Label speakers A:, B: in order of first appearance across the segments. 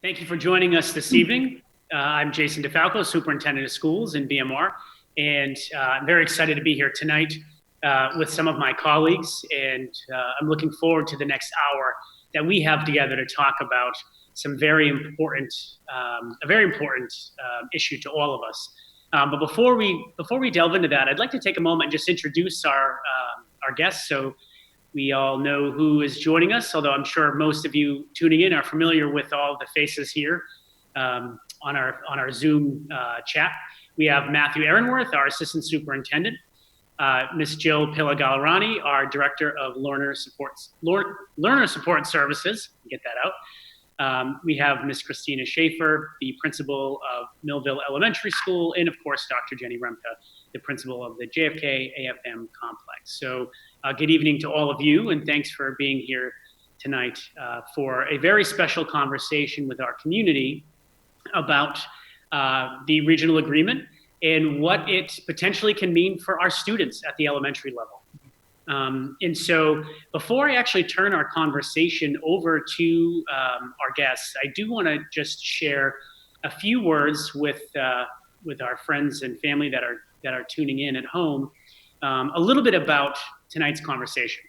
A: Thank you for joining us this evening. I'm Jason DeFalco, Superintendent of Schools in BMR, and I'm very excited to be here tonight with some of my colleagues, and I'm looking forward to the next hour that we have together to talk about some very important, issue to all of us. But before we delve into that, I'd like to take a moment and just introduce our guests, so we all know who is joining us, although I'm sure most of you tuning in are familiar with all the faces here on our Zoom chat. We have Matthew Aaronworth, our Assistant Superintendent, Ms. Jill Pilagalrani, our Director of Learner Support Services, get that out. We have Ms. Christina Schaefer, the Principal of Millville Elementary School, and of course, Dr. Jenny Remka, the Principal of the JFK AFM Complex. So good evening to all of you, and thanks for being here tonight for a very special conversation with our community about the regional agreement and what it potentially can mean for our students at the elementary level. And so before I actually turn our conversation over to our guests, I do want to just share a few words with our friends and family that are tuning in at home, a little bit about tonight's conversation.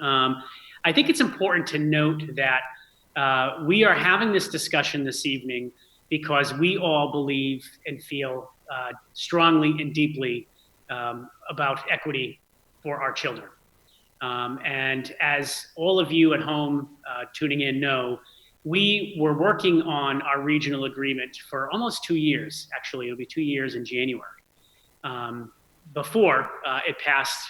A: I think it's important to note that we are having this discussion this evening because we all believe and feel strongly and deeply about equity for our children. And as all of you at home tuning in know, we were working on our regional agreement for almost 2 years. Actually, it'll be 2 years in January. Before it passed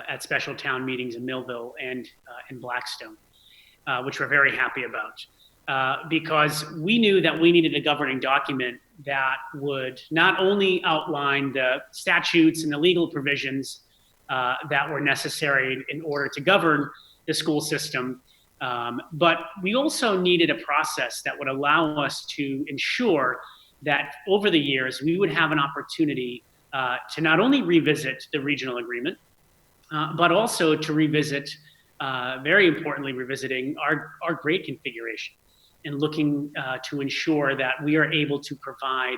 A: at special town meetings in Millville and in Blackstone, which we're very happy about, because we knew that we needed a governing document that would not only outline the statutes and the legal provisions that were necessary in order to govern the school system, but we also needed a process that would allow us to ensure that over the years we would have an opportunity to not only revisit the regional agreement, but also to revisit, very importantly, revisiting our grade configuration and looking to ensure that we are able to provide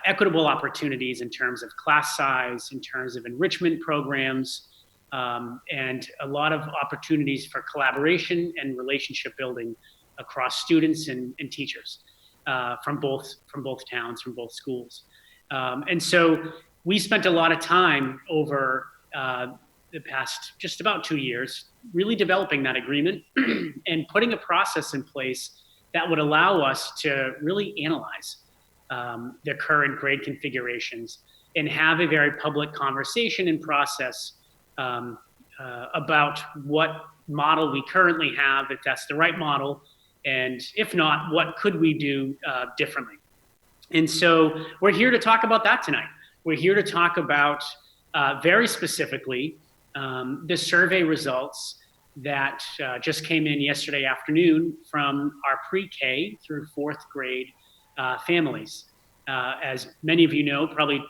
A: equitable opportunities in terms of class size, in terms of enrichment programs, and a lot of opportunities for collaboration and relationship building across students and teachers from both towns, from both schools. And so we spent a lot of time over the past just about 2 years really developing that agreement and putting a process in place that would allow us to really analyze the current grade configurations and have a very public conversation and process about what model we currently have, if that's the right model, and if not, what could we do differently. And so we're here to talk about that tonight. We're here to talk about very specifically the survey results that just came in yesterday afternoon from our pre-K through 4th grade families. As many of you know, probably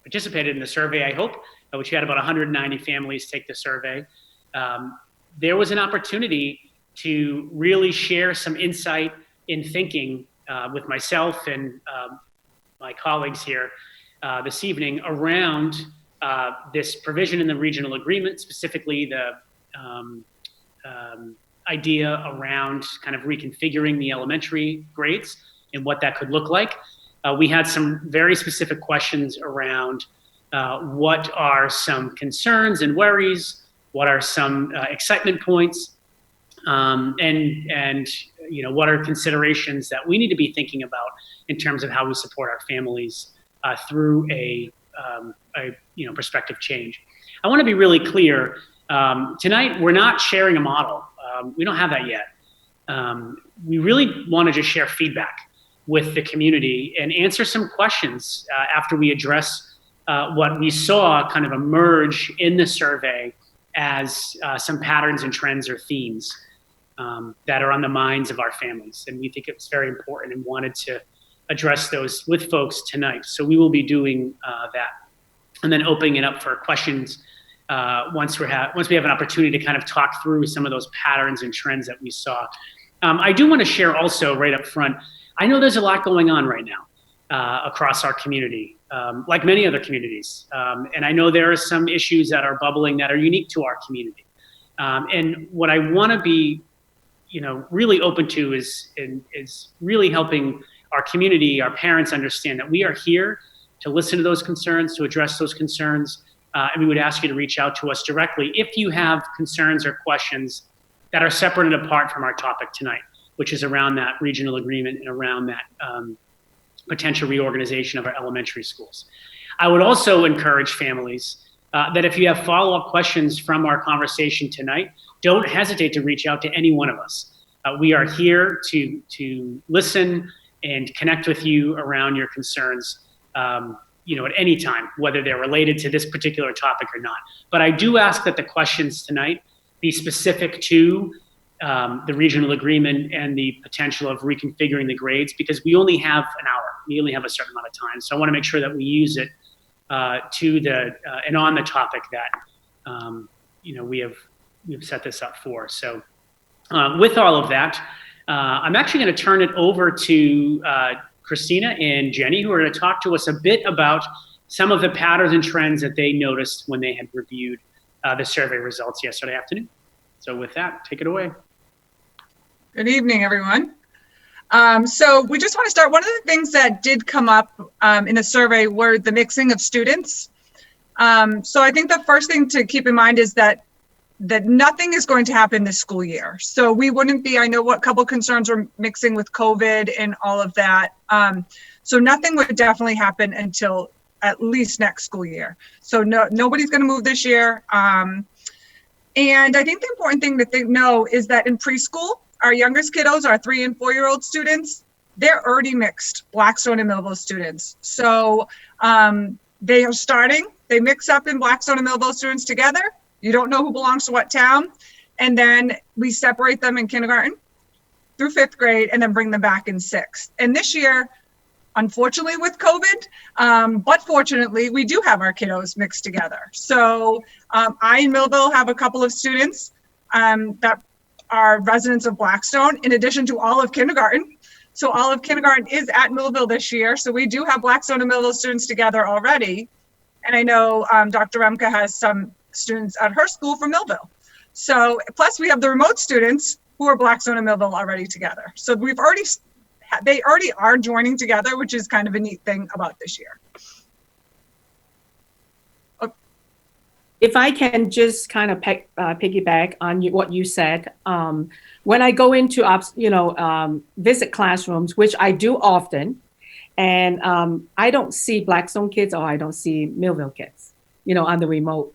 A: participated in the survey, I hope, which had about 190 families take the survey. There was an opportunity to really share some insight in thinking with myself and my colleagues here this evening around this provision in the regional agreement, specifically the idea around kind of reconfiguring the elementary grades and what that could look like. We had some very specific questions around what are some concerns and worries, what are some excitement points, and you know, what are considerations that we need to be thinking about in terms of how we support our families through a perspective change. I want to be really clear. Tonight, we're not sharing a model. We don't have that yet. We really want to just share feedback with the community and answer some questions after we address what we saw kind of emerge in the survey as some patterns and trends or themes that are on the minds of our families. And we think it's very important and wanted to address those with folks tonight. So we will be doing that and then opening it up for questions once we have an opportunity to kind of talk through some of those patterns and trends that we saw I do want to share also right up front, I know there's a lot going on right now across our community, like many other communities. And I know there are some issues that are bubbling that are unique to our community. And what I want to be, really open to is really helping our community, our parents understand that we are here to listen to those concerns, to address those concerns. And we would ask you to reach out to us directly if you have concerns or questions that are separate and apart from our topic tonight, which is around that regional agreement and around that potential reorganization of our elementary schools. I would also encourage families that if you have follow-up questions from our conversation tonight, don't hesitate to reach out to any one of us. We are here to listen and connect with you around your concerns, at any time, whether they're related to this particular topic or not. But I do ask that the questions tonight be specific to the regional agreement and the potential of reconfiguring the grades, because we only have an hour. We only have a certain amount of time. So I want to make sure that we use it and on the topic that we've set this up for. So with all of that, I'm actually going to turn it over to Christina and Jenny, who are going to talk to us a bit about some of the patterns and trends that they noticed when they had reviewed the survey results yesterday afternoon. So with that, take it away.
B: Good evening, everyone. So we just want to start. One of the things that did come up in the survey were the mixing of students. So I think the first thing to keep in mind is that nothing is going to happen this school year. So we wouldn't be, I know what couple concerns were mixing with COVID and all of that. So nothing would definitely happen until at least next school year. So nobody's going to move this year. And I think the important thing to know is that in preschool, our youngest kiddos, our 3 and 4-year-old students, they're already mixed Blackstone and Millville students. So they are starting, they mix up in Blackstone and Millville students together. You don't know who belongs to what town. And then we separate them in kindergarten through 5th grade and then bring them back in 6th. And this year, unfortunately with COVID, but fortunately, we do have our kiddos mixed together. So I in Millville have a couple of students that are residents of Blackstone, in addition to all of kindergarten. So all of kindergarten is at Millville this year. So we do have Blackstone and Millville students together already. And I know Dr. Remke has some students at her school from Millville. So plus we have the remote students who are Blackstone and Millville already together. So they already are joining together, which is kind of a neat thing about this year.
C: If I can just kind of piggyback on what you said, when I go into visit classrooms, which I do often, and I don't see Blackstone kids or I don't see Millville kids, on the remote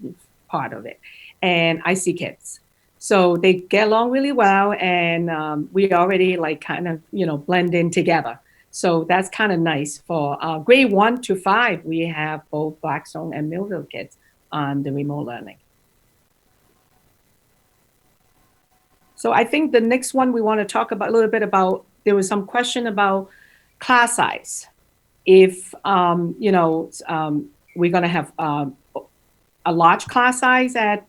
C: part of it, and I see kids. So they get along really well, and we already blend in together. So that's kind of nice. For grade 1 to 5, we have both Blackstone and Millville kids on the remote learning. So I think the next one we want to talk about a little bit about, there was some question about class size. If, we're going to have a large class size at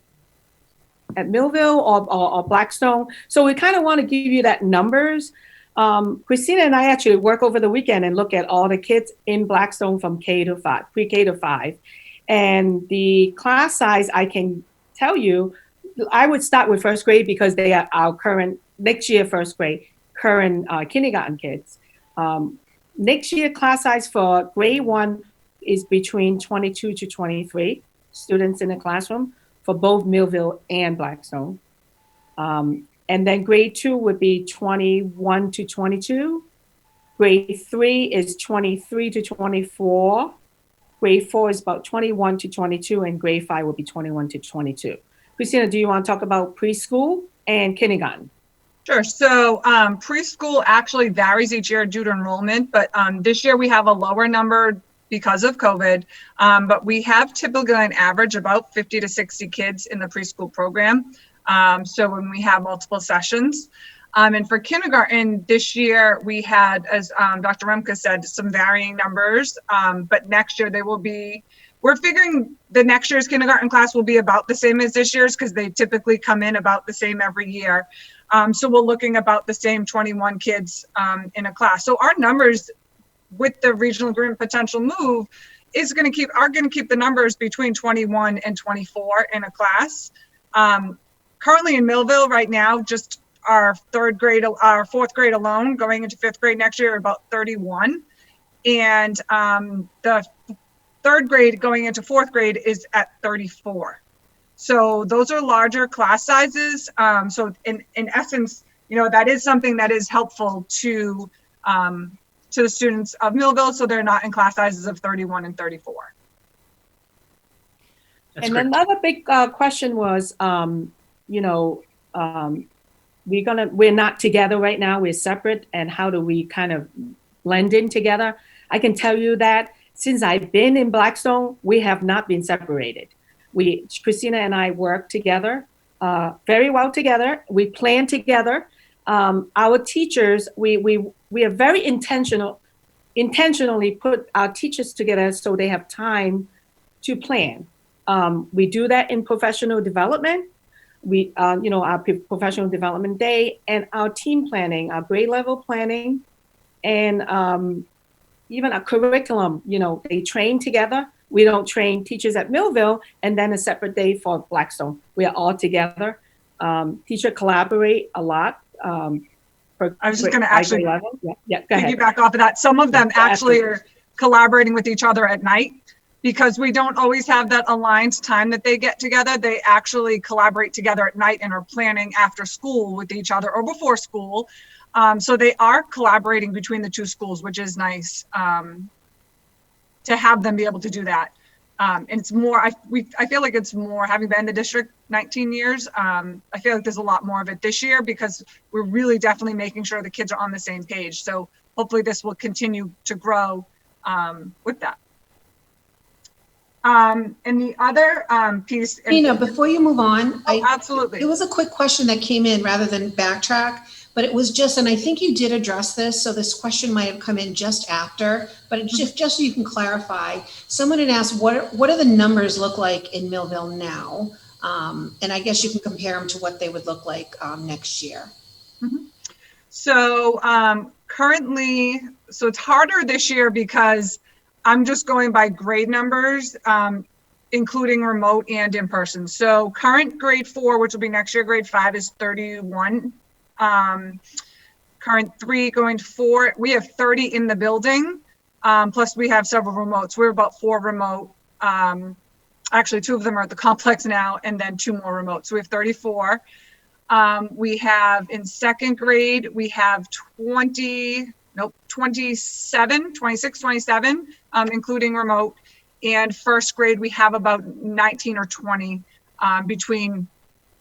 C: Millville or Blackstone. So we kind of want to give you that numbers. Christina and I actually work over the weekend and look at all the kids in Blackstone from K to 5, pre-K to 5. And the class size, I can tell you, I would start with 1st grade because they are our current, next year 1st grade, current kindergarten kids. Next year class size for grade 1 is between 22 to 23 students in the classroom for both Millville and Blackstone. And then grade 2 would be 21 to 22. Grade 3 is 23 to 24. Grade 4 is about 21 to 22, and grade 5 will be 21 to 22. Christina, do you want to talk about preschool and kindergarten?
B: Sure. So preschool actually varies each year due to enrollment, but this year we have a lower number because of COVID, but we have typically on average about 50 to 60 kids in the preschool program. So when we have multiple sessions. And for kindergarten this year, we had, as Dr. Remke said, some varying numbers, but next year they will be we're figuring the next year's kindergarten class will be about the same as this year's because they typically come in about the same every year. So we're looking about the same 21 kids in a class. So our numbers with the regional agreement potential move are going to keep the numbers between 21 and 24 in a class. Currently in Millville right now, just our fourth grade alone going into fifth grade next year are about 31. And the third grade going into fourth grade is at 34. So those are larger class sizes. So in essence, that is something that is helpful to the students of Millville, so they're not in class sizes of 31 and 34.
A: That's
C: And
A: great.
C: another big question was, we're not together right now, we're separate, and how do we kind of blend in together? I can tell you that since I've been in Blackstone, we have not been separated. Christina and I work together, very well together. We plan together. Our teachers, we are very intentionally put our teachers together so they have time to plan. We do that in professional development. Our professional development day and our team planning, our grade level planning, and even our curriculum, they train together. We don't train teachers at Millville and then a separate day for Blackstone. We are all together. Teachers collaborate a lot.
B: I was just going to actually
C: go ahead.
B: piggyback off of that. Some of them actually are collaborating with each other at night because we don't always have that aligned time that they get together. They actually collaborate together at night and are planning after school with each other or before school. So they are collaborating between the two schools, which is nice to have them be able to do that. And it's more, I feel like it's more, having been in the district 19 years, I feel like there's a lot more of it this year because we're really definitely making sure the kids are on the same page. So hopefully this will continue to grow with that. And the other piece.
D: Nina, before you move on.
B: Absolutely.
D: It was a quick question that came in rather than backtrack, but it was just, and I think you did address this, so this question might have come in just after, but it just so you can clarify. Someone had asked, what do the numbers look like in Millville now? And I guess you can compare them to what they would look like next year.
B: Mm-hmm. So currently, so it's harder this year because I'm just going by grade numbers, including remote and in person. So current grade 4, which will be next year, grade 5 is 31. Current 3 going to 4, we have 30 in the building. Plus we have several remotes. We're about 4 remote. Actually 2 of them are at the complex now, and then 2 more remote. So we have 34. We have in second grade, we have 26, 27, including remote. And first grade, we have about 19 or 20 between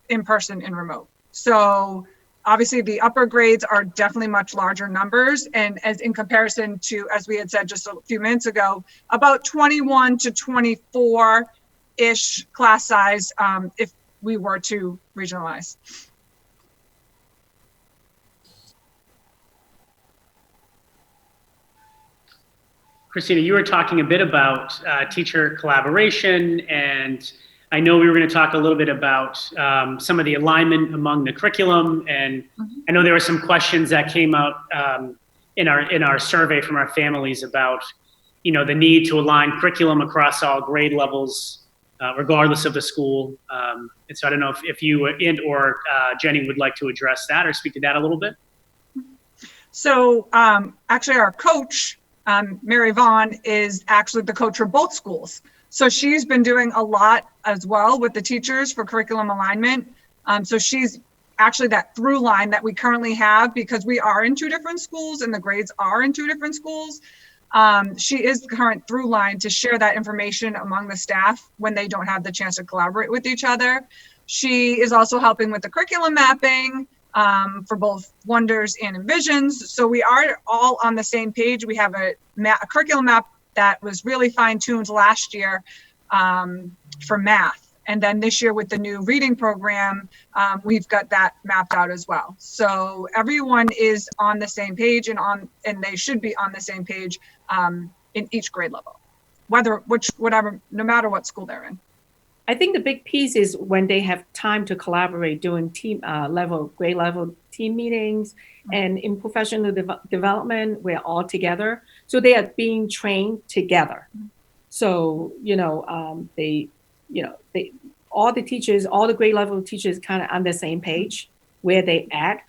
B: in-person and remote. So obviously the upper grades are definitely much larger numbers. And as in comparison to, as we had said just a few minutes ago, about 21 to 24-ish class size if we were to regionalize.
A: Christina, you were talking a bit about teacher collaboration, and I know we were going to talk a little bit about some of the alignment among the curriculum, and I know there were some questions that came out in our survey from our families about, the need to align curriculum across all grade levels, regardless of the school. And so I don't know if you or Jenny would like to address that or speak to that a little bit.
B: So actually our coach, Mary Vaughn, is actually the coach for both schools. So she's been doing a lot as well with the teachers for curriculum alignment. So she's actually that through line that we currently have because we are in 2 different schools and the grades are in 2 different schools. She is the current through line to share that information among the staff when they don't have the chance to collaborate with each other. She is also helping with the curriculum mapping for both Wonders and Envisions. So we are all on the same page. We have a curriculum map that was really fine-tuned last year for math. And then this year with the new reading program, we've got that mapped out as well. So everyone is on the same page and they should be on the same page in each grade level. no matter what school they're in.
C: I think the big piece is when they have time to collaborate during grade level team meetings, and in professional development, we're all together. So they are being trained together. So, all the teachers, all the grade level teachers kind of on the same page where they at.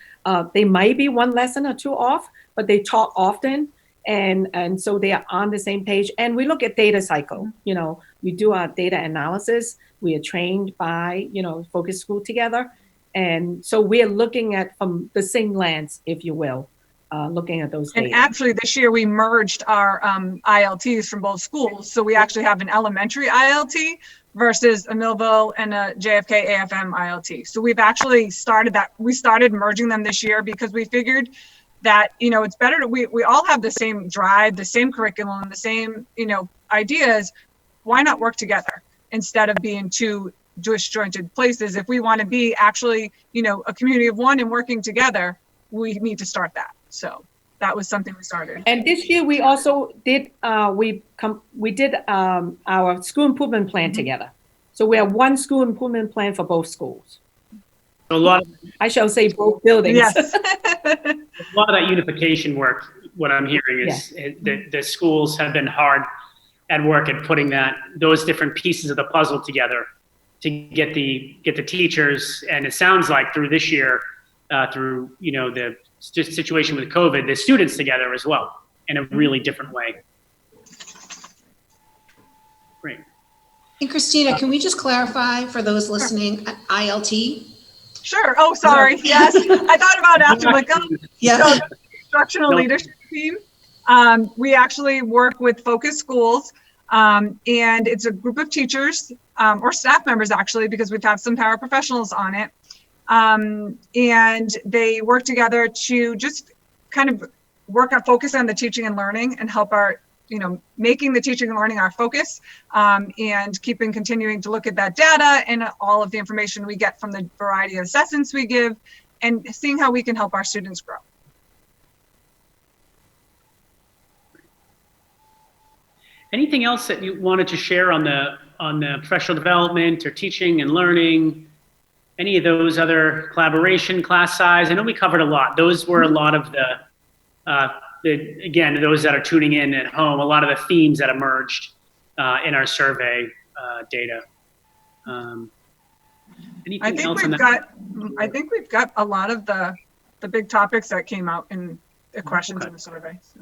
C: They might be one lesson or two off, but they talk often. And so they are on the same page. And we look at data cycle. We do our data analysis. We are trained by, focus school together. And so we're looking at from the same lens, if you will, looking at those data.
B: And actually this year we merged our ILTs from both schools. So we actually have an elementary ILT versus a Millville and a JFK AFM ILT. So we've actually started that. We started merging them this year because we figured that, it's better to, we all have the same drive, the same curriculum, the same, ideas. Why not work together instead of being two disjointed places? If we want to be actually, a community of one and working together, we need to start that. So that was something we started.
C: And this year we also did, we did our school improvement plan together. So we have one school improvement plan for both schools.
A: A lot of,
C: I shall say both buildings.
B: Yes.
A: a lot of that unification work, what I'm hearing is the schools have been hard at work at putting those different pieces of the puzzle together to get the teachers. And it sounds like through this year, through, the situation with COVID, the students together as well in a really different way. Great.
D: And Christina, can we just clarify for those listening, ILT?
B: Sure. Oh, sorry. Yes. I thought about after,
D: Yeah.
B: So the instructional leadership team. We actually work with focus schools, and it's a group of teachers or staff members actually, because we've had some paraprofessionals on it. And they work together to just kind of focus on the teaching and learning and help our, making the teaching and learning our focus, and continuing to look at that data and all of the information we get from the variety of assessments we give and seeing how we can help our students grow.
A: Anything else that you wanted to share on the professional development or teaching and learning? Any of those other collaboration, class size? I know we covered a lot. Those were a lot of again, those that are tuning in at home, a lot of the themes that emerged in our survey data. Anything
B: I think
A: else
B: we've got a lot of the big topics that came out in the questions in the survey. So.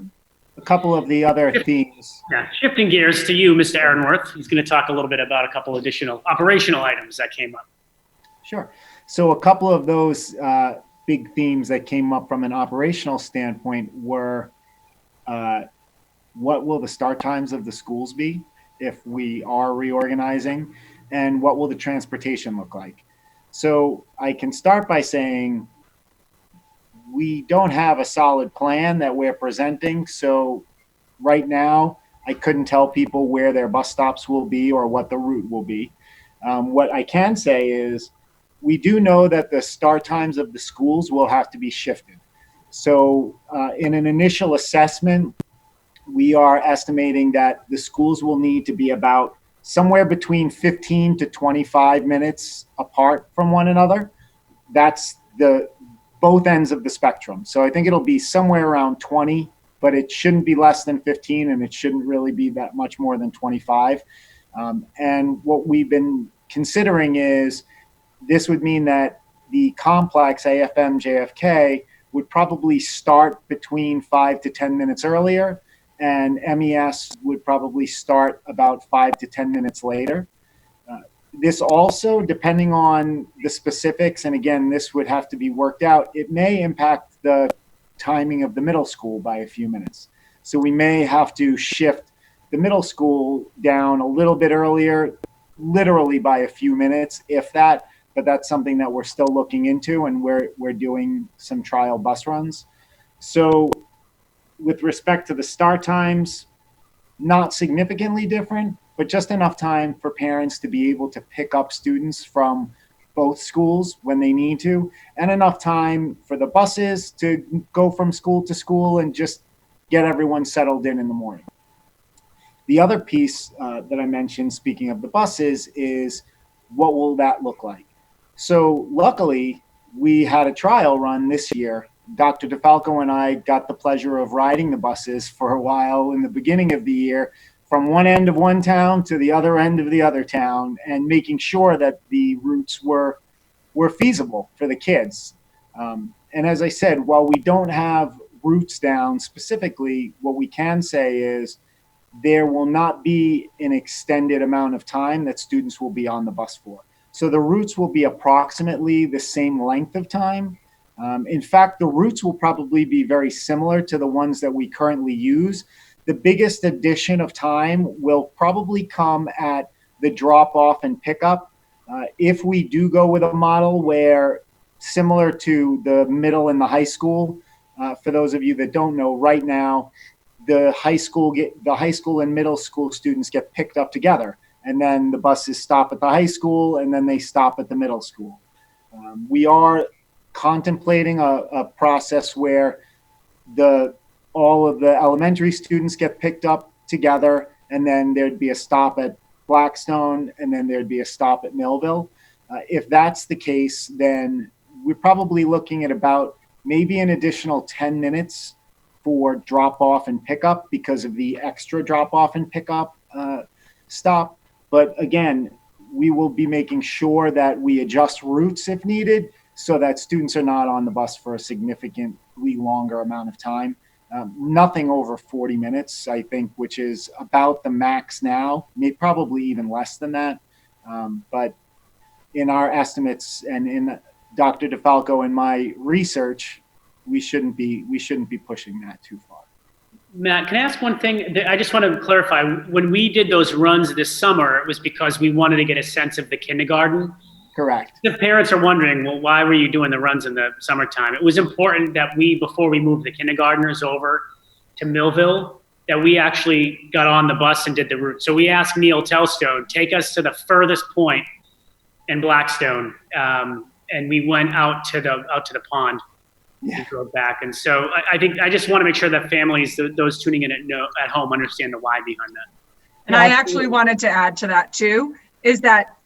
E: A couple of the other themes.
A: Yeah, shifting gears to you, Mr. Aaronworth. He's going to talk a little bit about a couple additional operational items that came up.
E: Sure. So a couple of those big themes that came up from an operational standpoint were what will the start times of the schools be if we are reorganizing, and what will the transportation look like? So I can start by saying we don't have a solid plan that we're presenting. So right now, I couldn't tell people where their bus stops will be or what the route will be. What I can say is we do know that the start times of the schools will have to be shifted. So in an initial assessment, we are estimating that the schools will need to be about somewhere between 15 to 25 minutes apart from one another. That's both ends of the spectrum. So I think it'll be somewhere around 20, but it shouldn't be less than 15, and it shouldn't really be that much more than 25. And what we've been considering is this would mean that the complex AFM JFK would probably start between 5 to 10 minutes earlier, and MES would probably start about 5 to 10 minutes later. This also, depending on the specifics, and again, this would have to be worked out, it may impact the timing of the middle school by a few minutes. So we may have to shift the middle school down a little bit earlier, literally by a few minutes, if that, but that's something that we're still looking into, and we're doing some trial bus runs. So with respect to the start times, not significantly different, but just enough time for parents to be able to pick up students from both schools when they need to, and enough time for the buses to go from school to school and just get everyone settled in the morning. The other piece that I mentioned, speaking of the buses, is what will that look like? So luckily, we had a trial run this year. Dr. DeFalco and I got the pleasure of riding the buses for a while in the beginning of the year from one end of one town to the other end of the other town, and making sure that the routes were feasible for the kids. And as I said, while we don't have routes down specifically, what we can say is there will not be an extended amount of time that students will be on the bus for. So the routes will be approximately the same length of time. In fact, the routes will probably be very similar to the ones that we currently use. The biggest addition of time will probably come at the drop off and pickup. If we do go with a model where, similar to the middle and the high school, for those of you that don't know, right now, the high school and middle school students get picked up together, and then the buses stop at the high school and then they stop at the middle school. We are contemplating a process where all of the elementary students get picked up together, and then there'd be a stop at Blackstone, and then there'd be a stop at Millville. If that's the case, then we're probably looking at about maybe an additional 10 minutes for drop off and pickup because of the extra drop off and pickup stop. But again, we will be making sure that we adjust routes if needed so that students are not on the bus for a significantly longer amount of time. Nothing over 40 minutes, I think, which is about the max now, maybe probably even less than that. But in our estimates and in Dr. DeFalco and my research, we shouldn't be pushing that too far.
A: Matt, can I ask one thing? I just want to clarify. When we did those runs this summer, it was because we wanted to get a sense of the kindergarten.
E: Correct.
A: The parents are wondering, well, why were you doing the runs in the summertime? It was important that before we moved the kindergartners over to Millville, that we actually got on the bus and did the route. So we asked Neil Telstone, take us to the furthest point in Blackstone, and we went out to the pond. Yeah. And drove back. And so I just want to make sure that families, those tuning in at home, understand the why behind that.
B: And I actually wanted to add to that too, is that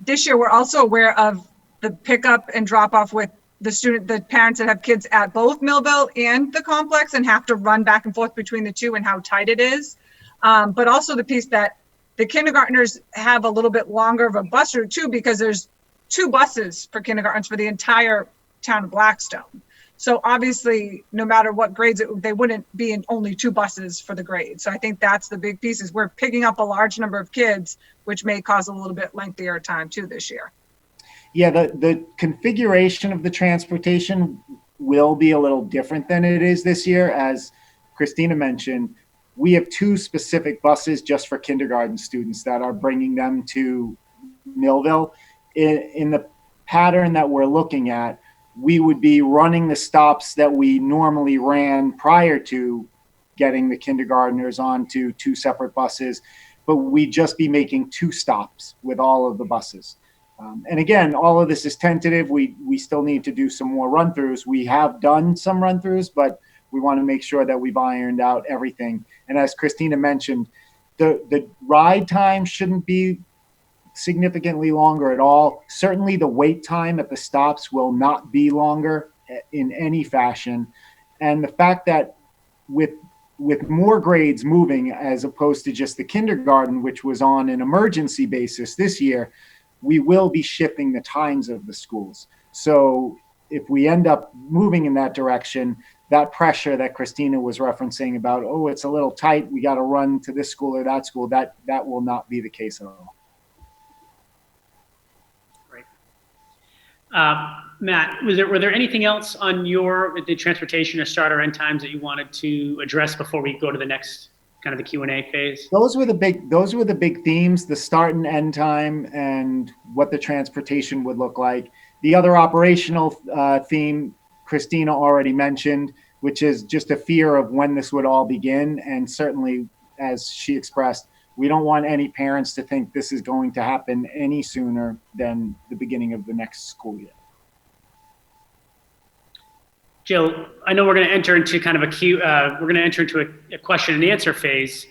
B: this year we're also aware of the pickup and drop off with the parents that have kids at both Millville and the complex and have to run back and forth between the two and how tight it is. But also the piece that the kindergartners have a little bit longer of a bus route too, because there's 2 buses for kindergartens for the entire town of Blackstone. So obviously, no matter what grades, they wouldn't be in only 2 buses for the grade. So I think that's the big piece, is we're picking up a large number of kids, which may cause a little bit lengthier time too this year.
E: Yeah, the configuration of the transportation will be a little different than it is this year. As Christina mentioned, we have 2 specific buses just for kindergarten students that are bringing them to Millville. In the pattern that we're looking at, we would be running the stops that we normally ran prior to getting the kindergartners onto 2 separate buses, but we'd just be making 2 stops with all of the buses. And again, all of this is tentative. We still need to do some more run-throughs. We have done some run-throughs, but we want to make sure that we've ironed out everything. And as Christina mentioned, the ride time shouldn't be significantly longer at all. Certainly the wait time at the stops will not be longer in any fashion. And the fact that with more grades moving as opposed to just the kindergarten, which was on an emergency basis this year, we will be shifting the times of the schools. So if we end up moving in that direction, that pressure that Christina was referencing about, oh, it's a little tight, we got to run to this school or that school, that will not be the case at all.
A: Matt, were there anything else on the transportation or start or end times that you wanted to address before we go to the next kind of the Q&A phase?
E: Those were the big themes, the start and end time and what the transportation would look like. The other operational theme Christina already mentioned, which is just a fear of when this would all begin. And certainly, as she expressed, we don't want any parents to think this is going to happen any sooner than the beginning of the next school year.
A: Jill, I know we're going to enter into kind of a question and answer phase.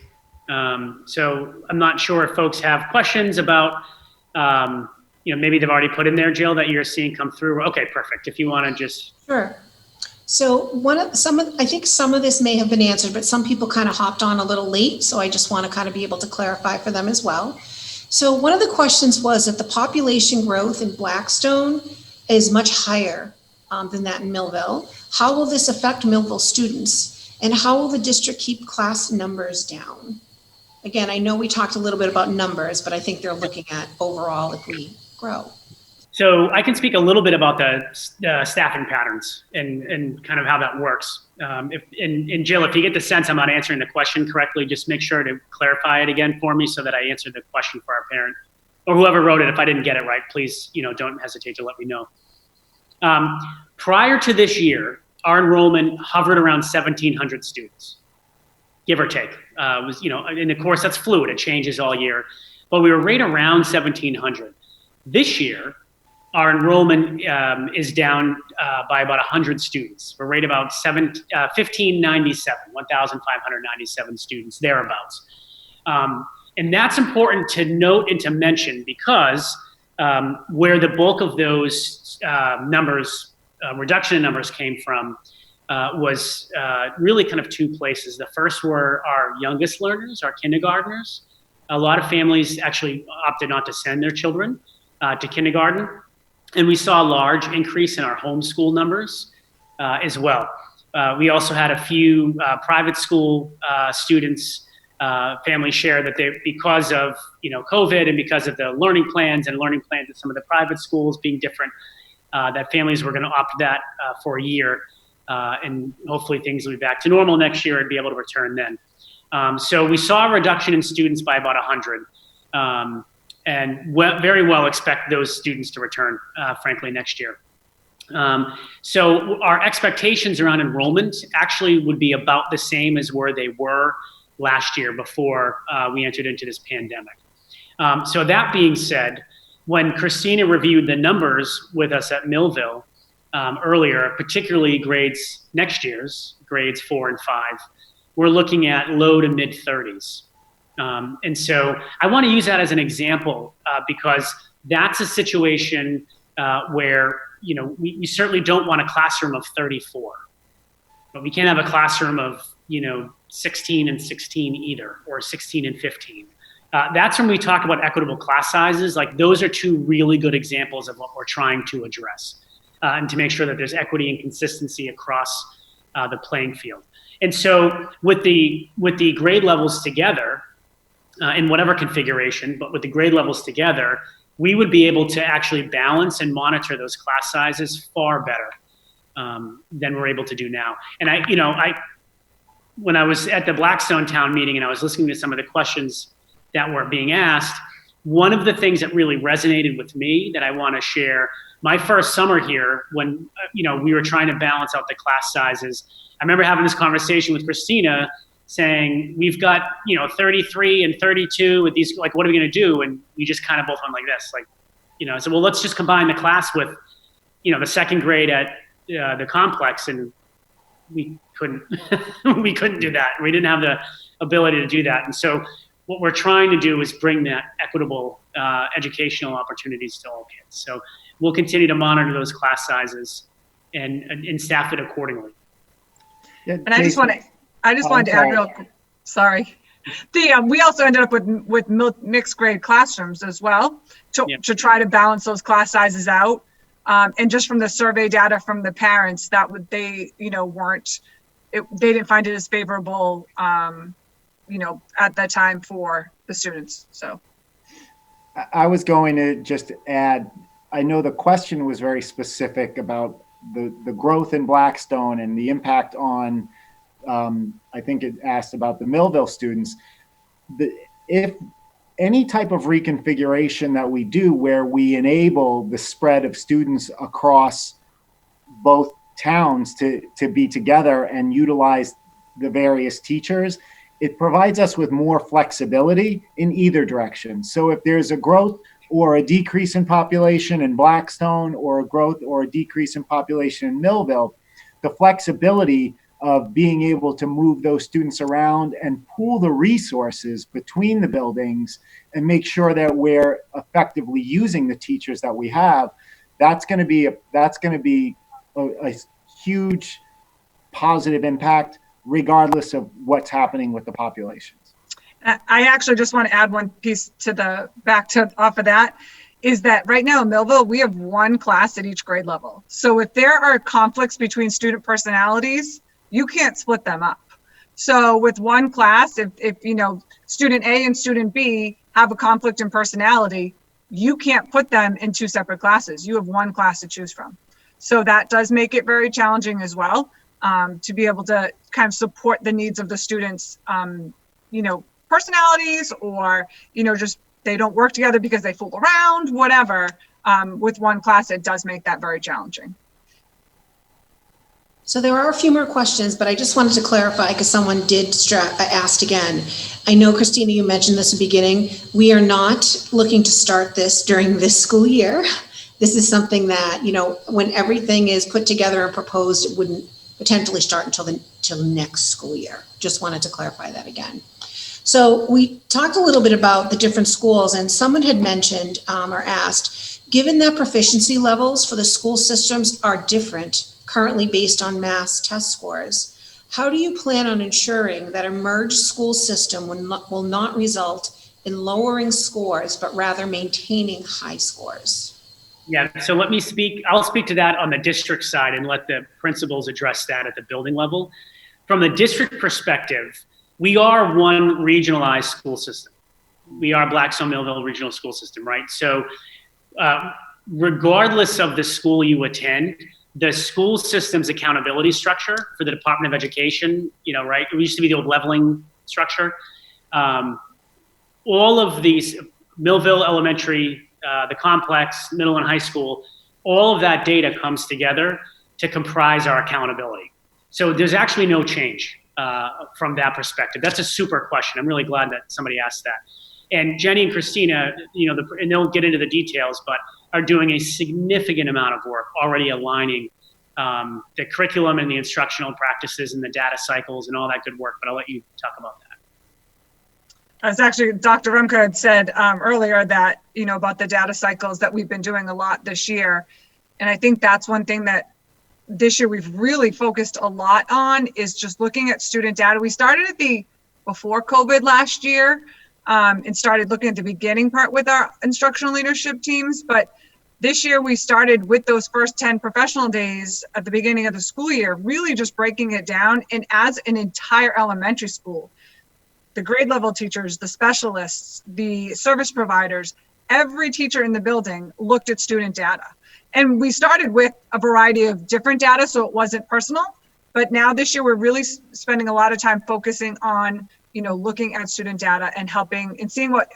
A: So I'm not sure if folks have questions about, maybe they've already put in there, Jill, that you're seeing come through. Okay, perfect. If you want to just.
D: Sure. So I think some of this may have been answered, but some people kind of hopped on a little late. So I just want to kind of be able to clarify for them as well. So one of the questions was that the population growth in Blackstone is much higher than that in Millville. How will this affect Millville students? And how will the district keep class numbers down? Again, I know we talked a little bit about numbers, but I think they're looking at overall if we grow.
A: So I can speak a little bit about the staffing patterns and kind of how that works. And Jill, if you get the sense I'm not answering the question correctly, just make sure to clarify it again for me so that I answered the question for our parent or whoever wrote it. If I didn't get it right, please, don't hesitate to let me know. Prior to this year, our enrollment hovered around 1,700 students, give or take. And of course that's fluid; it changes all year, but we were right around 1,700. This year, our enrollment is down by about 100 students. We're right about 1,597 students, thereabouts. And that's important to note and to mention because where the bulk of those numbers, reduction in numbers came from was really kind of two places. The first were our youngest learners, our kindergartners. A lot of families actually opted not to send their children to kindergarten. And we saw a large increase in our homeschool numbers as well. We also had a few private school students, families share that because of COVID and because of the learning plans at some of the private schools being different, that families were going to opt that for a year, and hopefully things will be back to normal next year and be able to return then. So we saw a reduction in students by about 100. And very well expect those students to return, frankly, next year. So our expectations around enrollment actually would be about the same as where they were last year before we entered into this pandemic. So that being said, when Christina reviewed the numbers with us at Millville earlier, particularly next year's grades 4 and 5, we're looking at low to mid 30s. And so I want to use that as an example because that's a situation where, we certainly don't want a classroom of 34, but we can't have a classroom of, 16 and 16 either, or 16 and 15. That's when we talk about equitable class sizes. Like those are two really good examples of what we're trying to address and to make sure that there's equity and consistency across the playing field. And so with the grade levels together, in whatever configuration, but with the grade levels together, we would be able to actually balance and monitor those class sizes far better than we're able to do now. And when I was at the Blackstone town meeting and I was listening to some of the questions that were being asked, one of the things that really resonated with me that I want to share, my first summer here when we were trying to balance out the class sizes, I remember having this conversation with Christina saying, we've got, 33 and 32 with these, like, what are we going to do? And we just kind of both went like this, I said, well, let's just combine the class with, the second grade at the complex. And we couldn't, we couldn't do that. We didn't have the ability to do that. And so what we're trying to do is bring that equitable educational opportunities to all kids. So we'll continue to monitor those class sizes and staff it accordingly.
B: Yeah, and I just wanted to add real quick, sorry. We also ended up with mixed grade classrooms as well to try to balance those class sizes out. And just from the survey data from the parents, they didn't find it as favorable, at that time for the students. So
E: I was going to just add, I know the question was very specific about the growth in Blackstone and the impact on, I think it asked about the Millville students. If any type of reconfiguration that we do where we enable the spread of students across both towns to be together and utilize the various teachers, it provides us with more flexibility in either direction. So if there's a growth or a decrease in population in Blackstone, or a growth or a decrease in population in Millville, the flexibility of being able to move those students around and pool the resources between the buildings and make sure that we're effectively using the teachers that we have, that's going to be a huge positive impact regardless of what's happening with the populations.
B: I actually just want to add one piece off of that, is that right now in Millville, we have one class at each grade level. So if there are conflicts between student personalities, you can't split them up. So with one class, if student A and student B have a conflict in personality, you can't put them in two separate classes. You have one class to choose from. So that does make it very challenging as well, to be able to kind of support the needs of the students, personalities, or, just they don't work together because they fool around, whatever. With one class, it does make that very challenging.
D: So there are a few more questions, but I just wanted to clarify because someone did asked again. I know, Christina, you mentioned this at the beginning. We are not looking to start this during this school year. This is something that, when everything is put together and proposed, it wouldn't potentially start until next school year. Just wanted to clarify that again. So we talked a little bit about the different schools, and someone had mentioned or asked, given that proficiency levels for the school systems are different currently based on mass test scores, how do you plan on ensuring that a merged school system will not result in lowering scores, but rather maintaining high scores?
A: Yeah, so I'll speak to that on the district side and let the principals address that at the building level. From the district perspective, we are one regionalized school system. We are Blackstone Millville Regional School System, right? So regardless of the school you attend, the school system's accountability structure for the Department of Education, right? It used to be the old leveling structure. All of these, Millville Elementary, the complex, middle and high school, all of that data comes together to comprise our accountability. So there's actually no change from that perspective. That's a super question. I'm really glad that somebody asked that. And Jenny and Christina, and they'll get into the details, but are doing a significant amount of work already aligning the curriculum and the instructional practices and the data cycles and all that good work. But I'll let you talk about that.
B: As actually Dr. Remke had said earlier that, about the data cycles that we've been doing a lot this year. And I think that's one thing that this year we've really focused a lot on, is just looking at student data. We started before COVID last year, and started looking at the beginning part with our instructional leadership teams. But this year we started with those first 10 professional days at the beginning of the school year, really just breaking it down. And as an entire elementary school, the grade level teachers, the specialists, the service providers, every teacher in the building looked at student data. And we started with a variety of different data, so it wasn't personal. But now this year, we're really spending a lot of time focusing on, looking at student data and helping and seeing what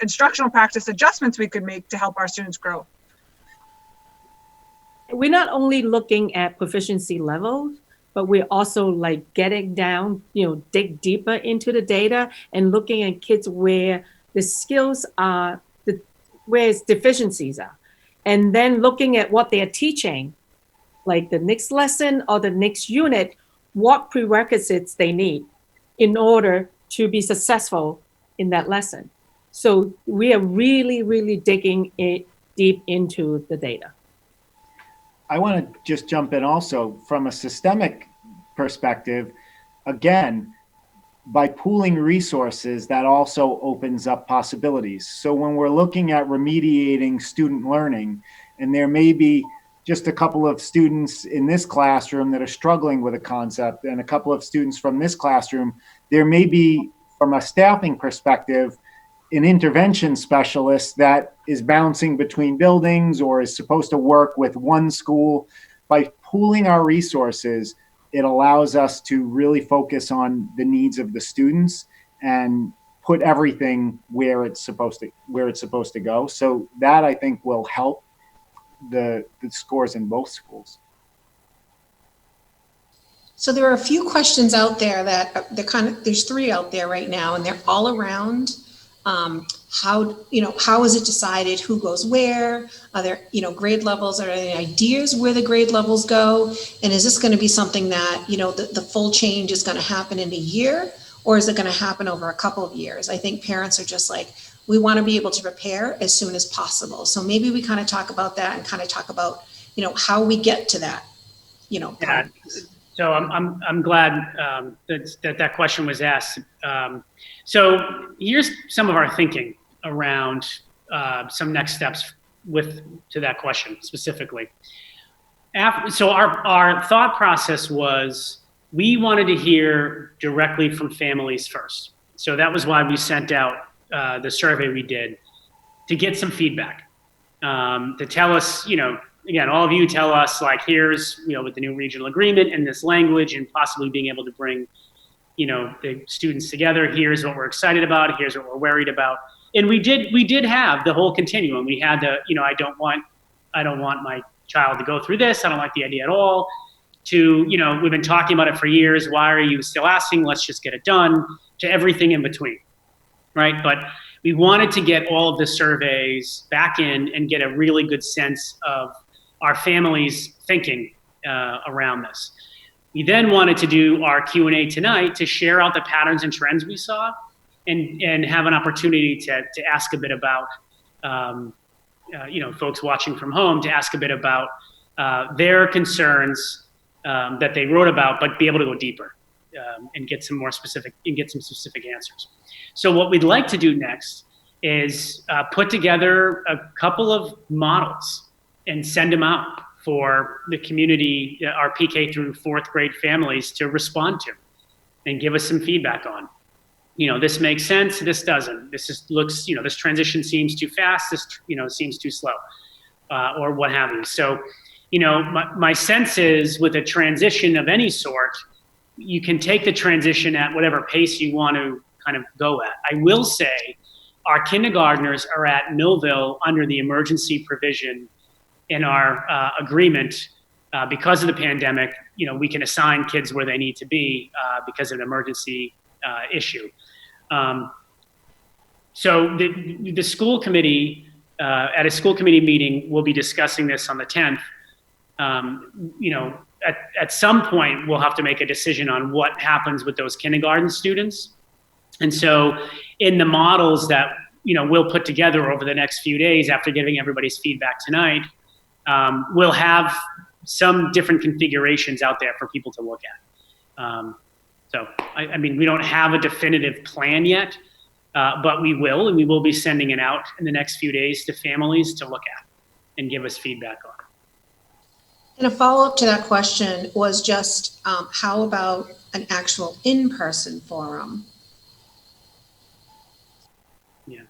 B: instructional practice adjustments we could make to help our students grow.
C: We're not only looking at proficiency levels, but we're also getting down, dig deeper into the data and looking at kids where the skills are, where deficiencies are. And then looking at what they're teaching, like the next lesson or the next unit, what prerequisites they need in order to be successful in that lesson. So we are really, really digging deep into the data.
E: I want to just jump in also from a systemic perspective. Again, by pooling resources, that also opens up possibilities. So when we're looking at remediating student learning, and there may be just a couple of students in this classroom that are struggling with a concept and a couple of students from this classroom, there may be, from a staffing perspective, an intervention specialist that is bouncing between buildings or is supposed to work with one school. By pooling our resources, it allows us to really focus on the needs of the students and put everything where it's supposed to go. So that, I think, will help the scores in both schools.
D: So there are a few questions out there that there's three out there right now, and they're all around how, how is it decided who goes where? Are there, grade levels? Are there any ideas where the grade levels go? And is this going to be something that, the full change is going to happen in a year, or is it going to happen over a couple of years? I think parents are just like, we want to be able to prepare as soon as possible. So maybe we kind of talk about that and kind of talk about, how we get to that, part.
A: So I'm glad that question was asked. So here's some of our thinking around some next steps to that question specifically. So our thought process was we wanted to hear directly from families first. So that was why we sent out the survey we did to get some feedback, to tell us, again, all of you tell us, like, here's, with the new regional agreement and this language and possibly being able to bring, the students together, here's what we're excited about, here's what we're worried about. And we did have the whole continuum. We had the, I don't want my child to go through this. I don't like the idea at all. To, we've been talking about it for years. Why are you still asking? Let's just get it done. To everything in between, right? But we wanted to get all of the surveys back in and get a really good sense of our families' thinking around this. We then wanted to do our Q&A tonight to share out the patterns and trends we saw and have an opportunity to ask a bit about, folks watching from home, to ask a bit about their concerns that they wrote about, but be able to go deeper and get some specific answers. So what we'd like to do next is put together a couple of models and send them out for the community, our PK through fourth grade families to respond to and give us some feedback on. This makes sense, this doesn't. This looks, this transition seems too fast, this, seems too slow, or what have you. So, my sense is with a transition of any sort, you can take the transition at whatever pace you want to kind of go at. I will say our kindergartners are at Millville under the emergency provision in our agreement. Because of the pandemic, we can assign kids where they need to be because of an emergency issue. So the school committee, at a school committee meeting, we'll be discussing this on the 10th. At some point, we'll have to make a decision on what happens with those kindergarten students. And so in the models that, we'll put together over the next few days after giving everybody's feedback tonight, we'll have some different configurations out there for people to look at. So, I mean, we don't have a definitive plan yet, but we will, and we will be sending it out in the next few days to families to look at and give us feedback on.
D: And a follow-up to that question was just, how about an actual in-person forum?
A: Yeah.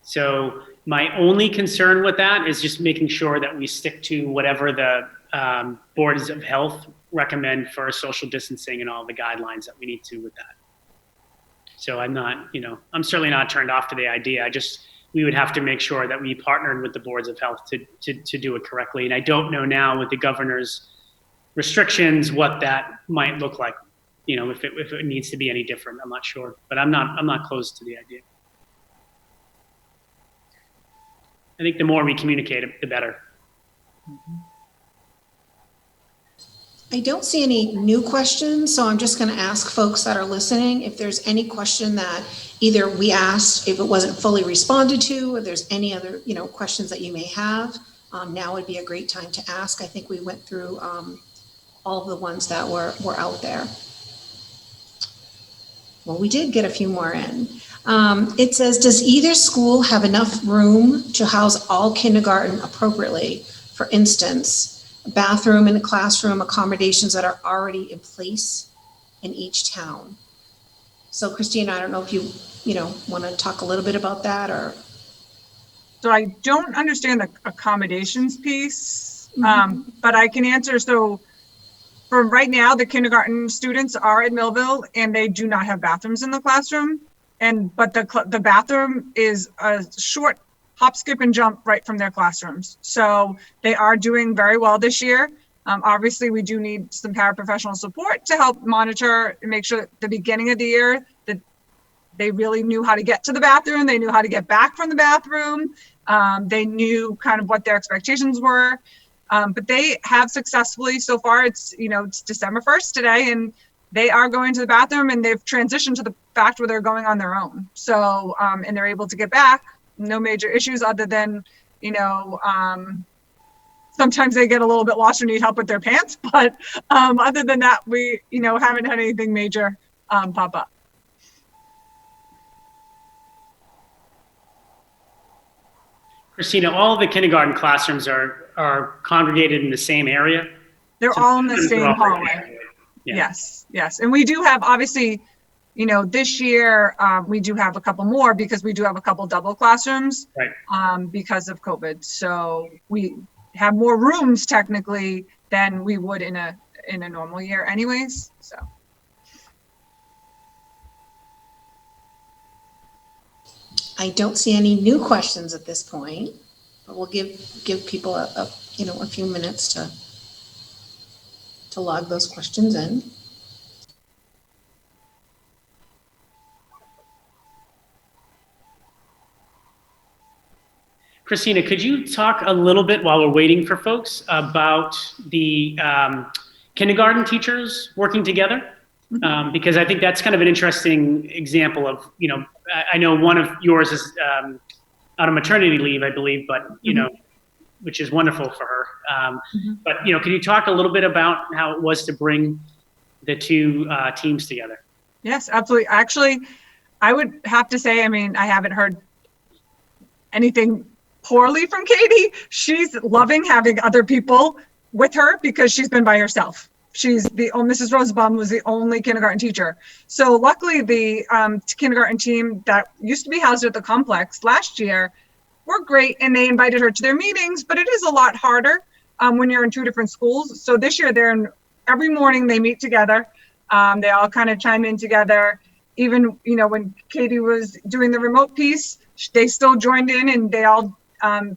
A: So my only concern with that is just making sure that we stick to whatever the boards of health recommend for social distancing and all the guidelines that we need to with that. So I'm not, I'm certainly not turned off to the idea. We would have to make sure that we partnered with the boards of health to do it correctly. And I don't know now with the governor's restrictions what that might look like. If it needs to be any different, I'm not sure. But I'm not close to the idea. I think the more we communicate it, the better.
D: I don't see any new questions, so I'm just going to ask folks that are listening if there's any question that either we asked if it wasn't fully responded to, or there's any other questions that you may have. Now would be a great time to ask. I think we went through all of the ones that were out there. Well, we did get a few more in. It says, does either school have enough room to house all kindergarten appropriately? For instance, a bathroom in the classroom, accommodations that are already in place in each town. So Christine, I don't know if you want to talk a little bit about that, or.
B: So I don't understand the accommodations piece, but I can answer. So for right now, the kindergarten students are at Millville and they do not have bathrooms in the classroom. But the bathroom is a short hop, skip, and jump right from their classrooms. So they are doing very well this year. Obviously, we do need some paraprofessional support to help monitor and make sure at the beginning of the year that They really knew how to get to the bathroom. They knew how to get back from the bathroom. They knew kind of what their expectations were. But they have successfully, so far, it's December 1st today, and they are going to the bathroom, and they've transitioned to the fact where they're going on their own. So, and they're able to get back, no major issues other than, sometimes they get a little bit lost or need help with their pants. But other than that, we, haven't had anything major pop up.
A: Christina, all the kindergarten classrooms are congregated in the same area?
B: They're all in the same hallway.
A: Yeah.
B: Yes. And we do have, obviously, this year, we do have a couple more because we do have a couple double classrooms.
A: Right.
B: Because of COVID. So we have more rooms technically than we would in a normal year anyways. So.
D: I don't see any new questions at this point, but we'll give people a few minutes to log those questions in.
A: Christina, could you talk a little bit while we're waiting for folks about the kindergarten teachers working together? Because I think that's kind of an interesting example of, I know one of yours is out on maternity leave, I believe, but, which is wonderful for her. But, can you talk a little bit about how it was to bring the two teams together?
B: Yes, absolutely. Actually, I would have to say, I haven't heard anything poorly from Katie. She's loving having other people with her because she's been by herself. Mrs. Rosenbaum was the only kindergarten teacher. So luckily the kindergarten team that used to be housed at the complex last year were great, and they invited her to their meetings, but it is a lot harder when you're in two different schools. So this year every morning they meet together. They all kind of chime in together. Even, when Katie was doing the remote piece, they still joined in and they all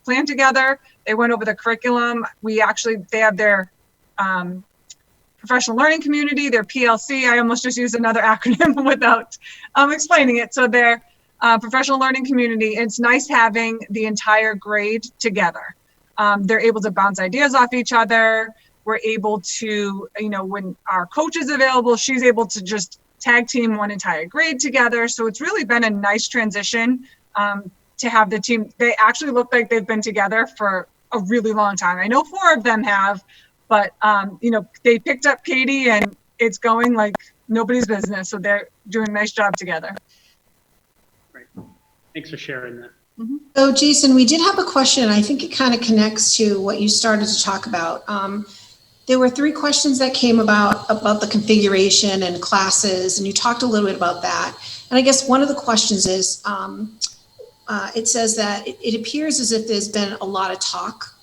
B: planned together. They went over the curriculum. They have their professional learning community, their PLC. I almost just used another acronym without explaining it. So their professional learning community, it's nice having the entire grade together. They're able to bounce ideas off each other. We're able to, when our coach is available, she's able to just tag team one entire grade together. So it's really been a nice transition to have the team. They actually look like they've been together for a really long time. I know 4 of them have, but they picked up Katie and it's going like nobody's business. So they're doing a nice job together.
A: Great. Thanks for sharing that.
D: So Jason, we did have a question. I think it kind of connects to what you started to talk about. There were 3 questions that came about the configuration and classes, and you talked a little bit about that. And I guess one of the questions is, it says that it appears as if there's been a lot of talk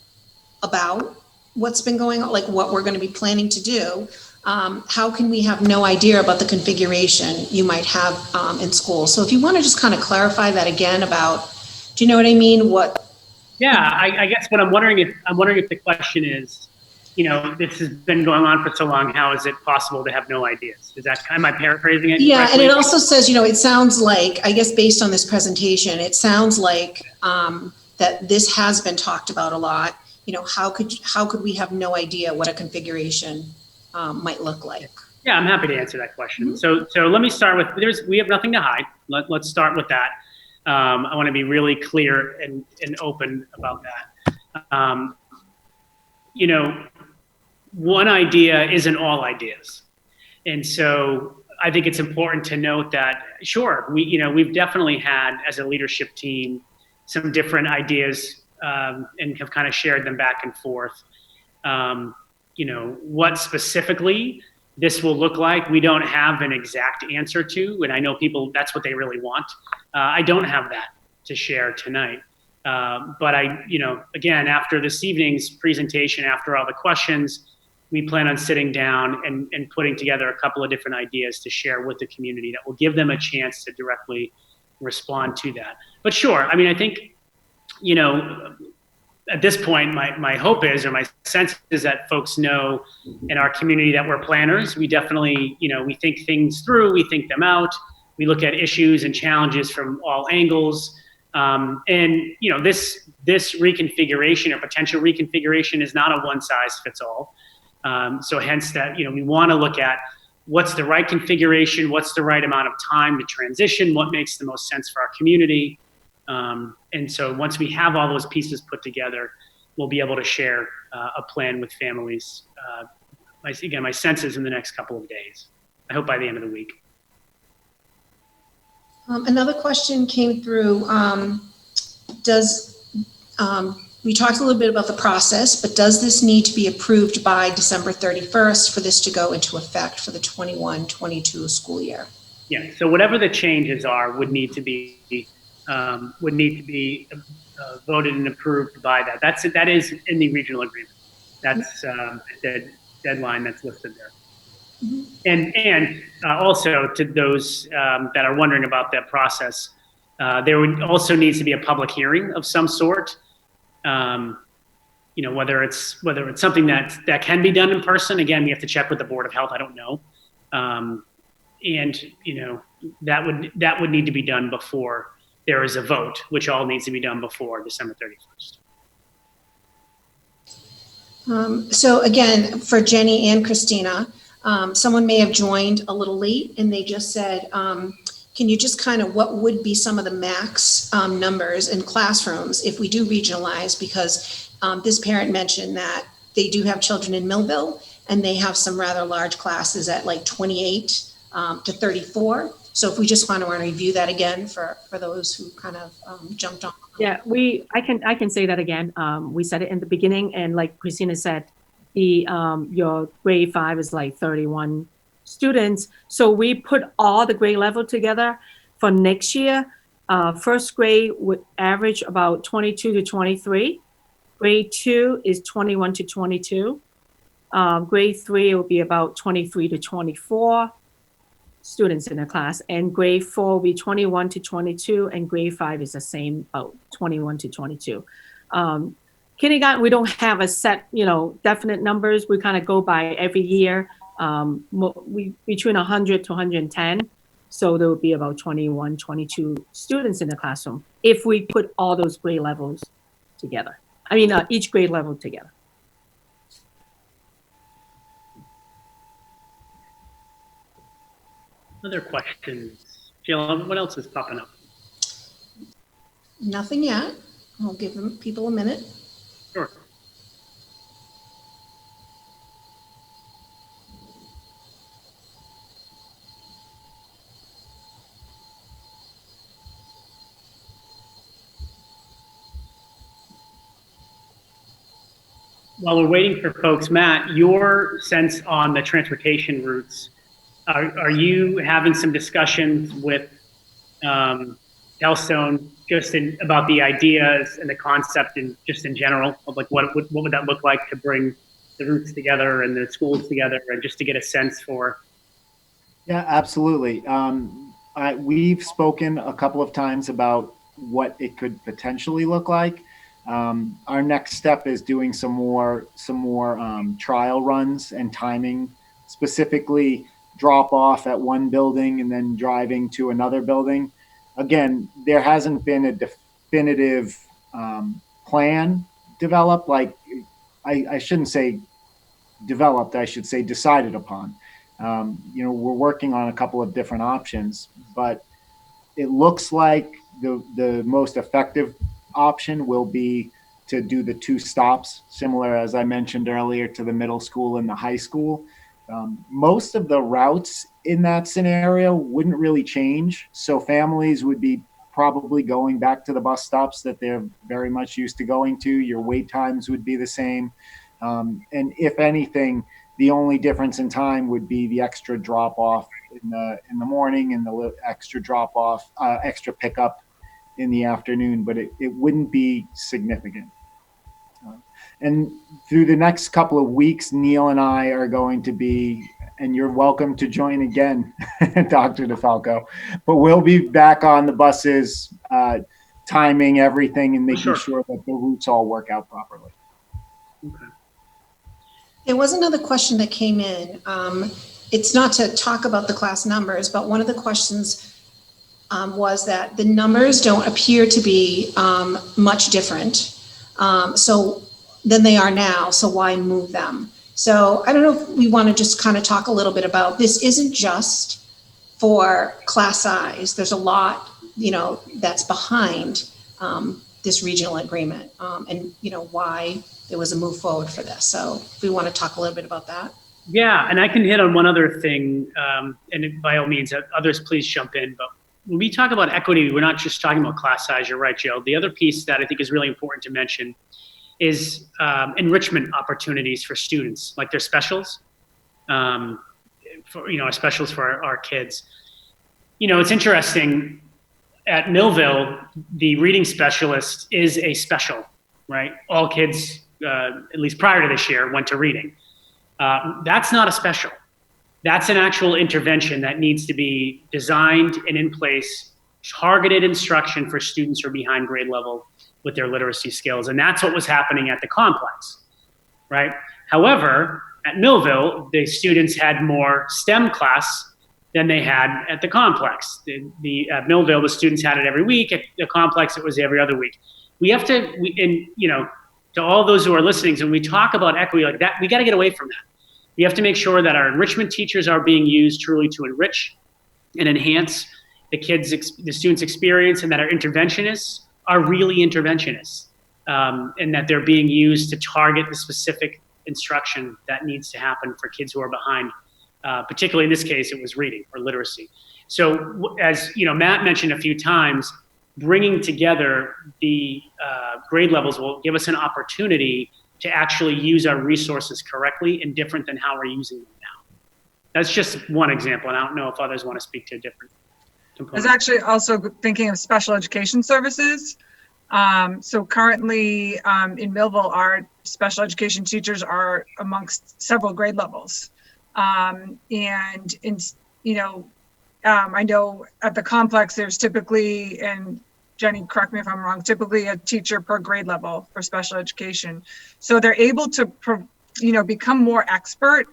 D: about what's been going on, like what we're going to be planning to do. How can we have no idea about the configuration you might have in school? So if you want to just kind of clarify that again about, do you know what I mean?
A: Yeah, I guess what I'm wondering if the question is, this has been going on for so long, how is it possible to have no ideas? Am I paraphrasing it?
D: Yeah,
A: correctly?
D: and it also says, it sounds like, I guess based on this presentation, it sounds like that this has been talked about a lot. How could we have no idea what a configuration might look like?
A: Yeah, I'm happy to answer that question. So let me start with, we have nothing to hide. Let's start with that. I want to be really clear and open about that. One idea isn't all ideas. And so I think it's important to note that, sure, we've definitely had, as a leadership team, some different ideas and have kind of shared them back and forth. What specifically this will look like, we don't have an exact answer to, and I know people, that's what they really want. I don't have that to share tonight. But again, after this evening's presentation, after all the questions, we plan on sitting down and putting together a couple of different ideas to share with the community that will give them a chance to directly respond to that. But sure, I think, at this point, my hope is, or my sense is, that folks know in our community that we're planners. We definitely, we think things through, we think them out. We look at issues and challenges from all angles. And this reconfiguration or potential reconfiguration is not a one size fits all. So hence that, we want to look at what's the right configuration, what's the right amount of time to transition, what makes the most sense for our community. And so once we have all those pieces put together, we'll be able to share a plan with families. My sense is in the next couple of days. I hope by the end of the week.
D: Another question came through. We talked a little bit about the process, but does this need to be approved by December 31st for this to go into effect for the 21-22 school year?
A: Yeah. So whatever the changes are would need to be voted and approved by that. That is in the regional agreement. That's the deadline that's listed there. Mm-hmm. And also to those that are wondering about that process, there would also needs to be a public hearing of some sort. Whether it's something that can be done in person. Again, we have to check with the Board of Health. I don't know. That would need to be done before there is a vote, which all needs to be done before December 31st.
D: So again, for Jenny and Christina, someone may have joined a little late and they just said, can you just what would be some of the max numbers in classrooms if we do regionalize? Because this parent mentioned that they do have children in Millville and they have some rather large classes at like 28 to 34. So if we just want to review that again for those who jumped on.
C: Yeah, I can say that again. We said it in the beginning, and like Christina said, your grade 5 is like 31 students. So we put all the grade level together for next year. First grade would average about 22 to 23. Grade 2 is 21 to 22. Grade 3 will be about 23 to 24 students in the class, and grade 4 will be 21 to 22, and grade 5 is the same, about 21 to 22. Kindergarten, we don't have a set, definite numbers. We kind of go by every year. We between 100 to 110. So there would be about 21, 22 students in the classroom if we put all those grade levels together. Each grade level together.
A: Other questions? Jill, what else is popping up?
D: Nothing yet. I'll give people a minute.
A: Sure. While we're waiting for folks, Matt, your sense on the transportation routes, are you having some discussions with Hellstone just about the ideas and the concept and just in general of like what would that look like to bring the routes together and the schools together, and just to get a sense for?
E: Yeah, absolutely. We've spoken a couple of times about what it could potentially look like. Our next step is doing some more trial runs and timing, specifically drop off at one building and then driving to another building. Again, there hasn't been a definitive plan developed. Like I shouldn't say developed, I should say decided upon. We're working on a couple of different options, but it looks like the most effective option will be to do the 2 stops, similar, as I mentioned earlier, to the middle school and the high school. Most of the routes in that scenario wouldn't really change. So families would be probably going back to the bus stops that they're very much used to going to. Your wait times would be the same. And if anything, the only difference in time would be the extra drop off in the morning and the extra drop off, extra pickup in the afternoon, but it wouldn't be significant. And through the next couple of weeks, Neil and I are going to be, and you're welcome to join again, Dr. DeFalco, but we'll be back on the buses, timing everything and making sure that the routes all work out properly.
A: Okay.
D: There was another question that came in. It's not to talk about the class numbers, but one of the questions was that the numbers don't appear to be much different so than they are now. So why move them? So I don't know if we want to just kind of talk a little bit about this. Isn't just for class size. There's a lot, that's behind this regional agreement and, why there was a move forward for this. So if we want to talk a little bit about that.
A: Yeah, and I can hit on one other thing, and by all means, others please jump in. But when we talk about equity, we're not just talking about class size. You're right, Jill. The other piece that I think is really important to mention is enrichment opportunities for students, like their specials, specials for our kids. It's interesting. At Millville, the reading specialist is a special, right? All kids, at least prior to this year, went to reading. That's not a special. That's an actual intervention that needs to be designed and in place, targeted instruction for students who are behind grade level with their literacy skills. And that's what was happening at the complex, right? However, at Millville, the students had more STEM class than they had at the complex. At Millville, the students had it every week. At the complex, it was every other week. We have to, to all those who are listening, so when we talk about equity like that, we got to get away from that. We have to make sure that our enrichment teachers are being used truly to enrich and enhance the students' experience, and that our interventionists are really interventionists, and that they're being used to target the specific instruction that needs to happen for kids who are behind. Particularly in this case, it was reading or literacy. So as Matt mentioned a few times, bringing together the grade levels will give us an opportunity to actually use our resources correctly and different than how we're using them now. That's just one example, and I don't know if others want to speak to a different component.
B: I was actually also thinking of special education services. So currently in Millville, our special education teachers are amongst several grade levels. I know at the complex, there's typically, and Jenny, correct me if I'm wrong, typically a teacher per grade level for special education. So they're able to, become more expert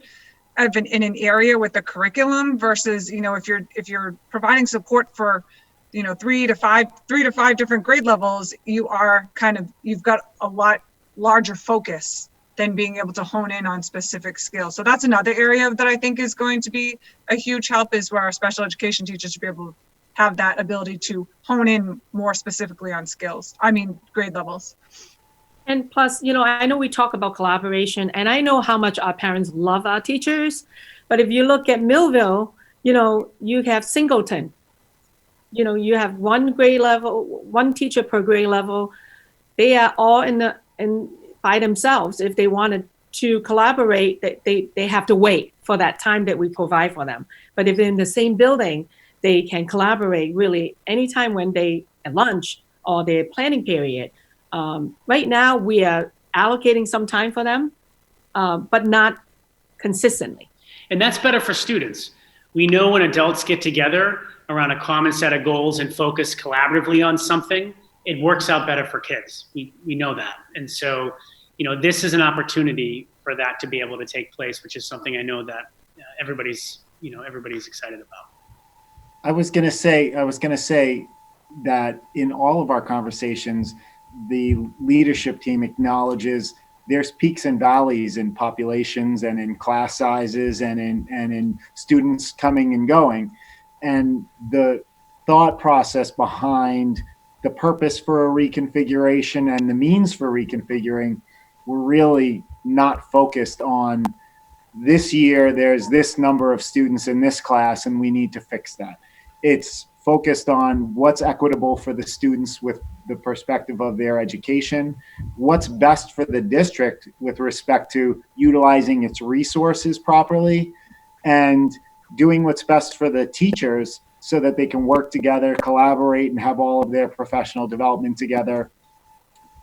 B: in an area with the curriculum versus, if you're providing support for, 3 to 5 different grade levels, you've got a lot larger focus than being able to hone in on specific skills. So that's another area that I think is going to be a huge help, is where our special education teachers should be able to have that ability to hone in more specifically on grade levels.
C: And plus, I know we talk about collaboration, and I know how much our parents love our teachers, but if you look at Millville, you have Singleton, you have one grade level, one teacher per grade level. They are all by themselves. If they wanted to collaborate, they have to wait for that time that we provide for them. But if they're in the same building, they can collaborate really anytime when they at lunch or their planning period. Right now, we are allocating some time for them, but not consistently.
A: And that's better for students. We know when adults get together around a common set of goals and focus collaboratively on something, it works out better for kids. We know that. And so, this is an opportunity for that to be able to take place, which is something I know that everybody's excited about.
E: I was going to say that in all of our conversations, the leadership team acknowledges there's peaks and valleys in populations and in class sizes and in students coming and going. And the thought process behind the purpose for a reconfiguration and the means for reconfiguring were really not focused on this year, there's this number of students in this class and we need to fix that. It's focused on what's equitable for the students with the perspective of their education, what's best for the district with respect to utilizing its resources properly, and doing what's best for the teachers so that they can work together, collaborate, and have all of their professional development together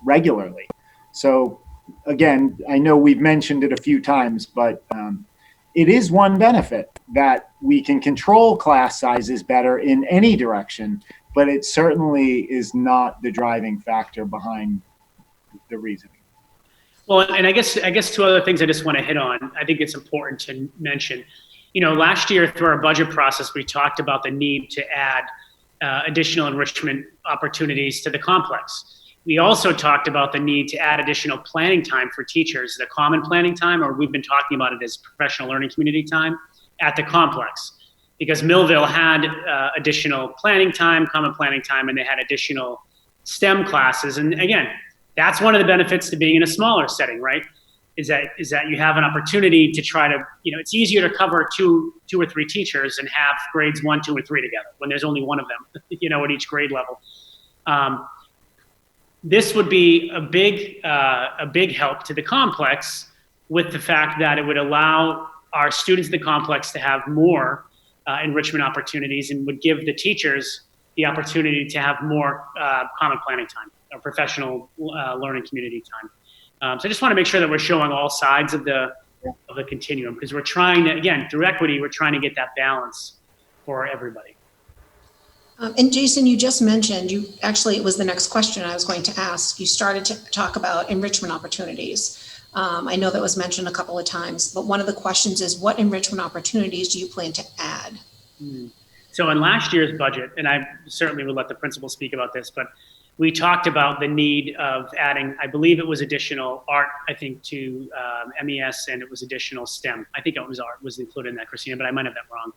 E: regularly. So again, I know we've mentioned it a few times, but it is one benefit that we can control class sizes better in any direction, but it certainly is not the driving factor behind the reasoning.
A: Well, and I guess two other things I just want to hit on. I think it's important to mention. Last year through our budget process, we talked about the need to add additional enrichment opportunities to the complex. We also talked about the need to add additional planning time for teachers, the common planning time, or we've been talking about it as professional learning community time at the complex. Because Millville had additional planning time, common planning time, and they had additional STEM classes. And again, that's one of the benefits to being in a smaller setting, right? Is that you have an opportunity to try to, it's easier to cover two or three teachers and have grades 1, 2, and 3 together when there's only one of them, at each grade level. This would be a big help to the complex, with the fact that it would allow our students in the complex to have more enrichment opportunities, and would give the teachers the opportunity to have more common planning time or professional learning community time. So I just want to make sure that we're showing all sides of the continuum, because we're trying to, again, through equity, we're trying to get that balance for everybody.
D: And Jason, you just mentioned, it was the next question I was going to ask. You started to talk about enrichment opportunities. I know that was mentioned a couple of times, but one of the questions is, what enrichment opportunities do you plan to add?
A: So in last year's budget, and I certainly would let the principal speak about this, but we talked about the need of adding, I believe it was additional art, I think, to MES, and it was additional STEM. I think it was art was included in that, Christina, but I might have that wrong.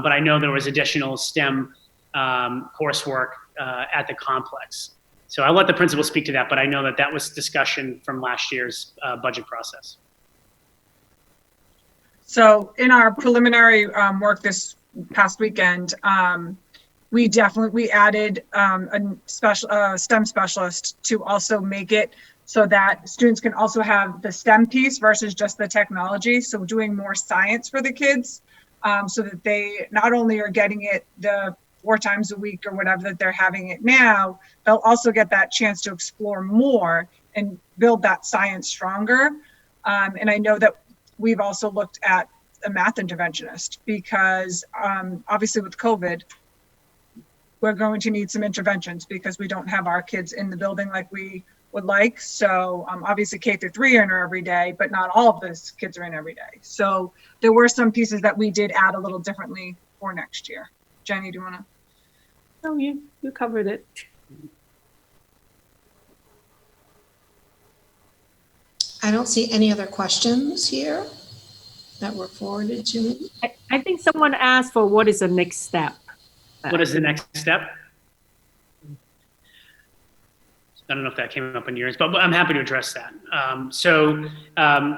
A: But I know there was additional STEM coursework at the complex. So I'll let the principal speak to that, but I know that was discussion from last year's budget process.
B: So in our preliminary work this past weekend, we added a special STEM specialist to also make it so that students can also have the STEM piece versus just the technology. So doing more science for the kids, so that they not only are getting it the 4 times a week or whatever that they're having it now, they'll also get that chance to explore more and build that science stronger. And I know that we've also looked at a math interventionist, because obviously with COVID, we're going to need some interventions because we don't have our kids in the building like we would like. So obviously K through 3 are in every day, but not all of those kids are in every day. So there were some pieces that we did add a little differently for next year. Jenny, do you want to?
C: No, you covered it.
D: I don't see any other questions here that were forwarded to me.
C: I think someone asked for what is the next step.
A: What is the next step? I don't know if that came up in yours, but I'm happy to address that.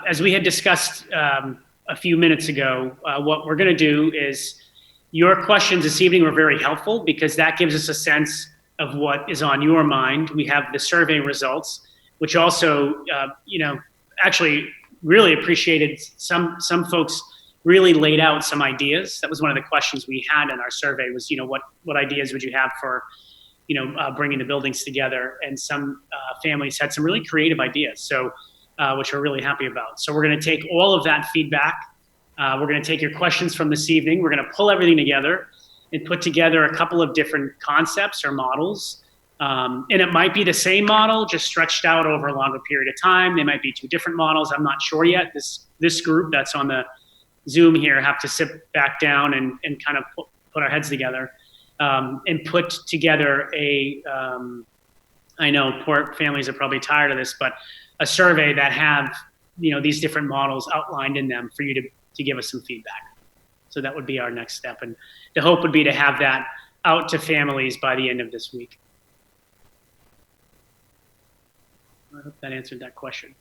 A: As we had discussed a few minutes ago, what we're going to do is, your questions this evening were very helpful because that gives us a sense of what is on your mind. We have the survey results, which also, actually really appreciated. Some folks really laid out some ideas. That was one of the questions we had in our survey was, what ideas would you have for, bringing the buildings together? And some families had some really creative ideas, so which we're really happy about. So we're going to take all of that feedback. We're going to take your questions from this evening. We're going to pull everything together and put together a couple of different concepts or models. And it might be the same model, just stretched out over a longer period of time. They might be 2 different models. I'm not sure yet. This group that's on the Zoom here have to sit back down and kind of put our heads together and put together I know poor families are probably tired of this, but a survey that have, these different models outlined in them for you to give us some feedback. So that would be our next step. And the hope would be to have that out to families by the end of this week. I hope that answered that question.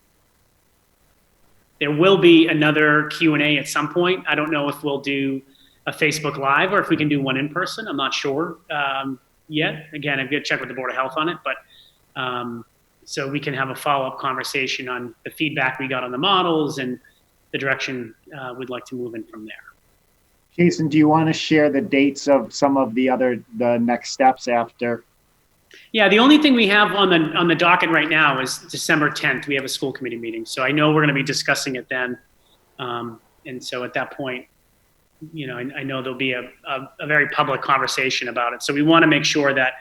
A: There will be another Q&A at some point. I don't know if we'll do a Facebook Live or if we can do one in person. I'm not sure yet. Again, I've got to check with the Board of Health on it, but so we can have a follow-up conversation on the feedback we got on the models and the direction we'd like to move in from there.
E: Jason, do you want to share the dates of some of the next steps after?
A: Yeah, the only thing we have on the docket right now is December 10th. We have a school committee meeting, so I know we're going to be discussing it then. And so at that point, I know there'll be a very public conversation about it. So we want to make sure that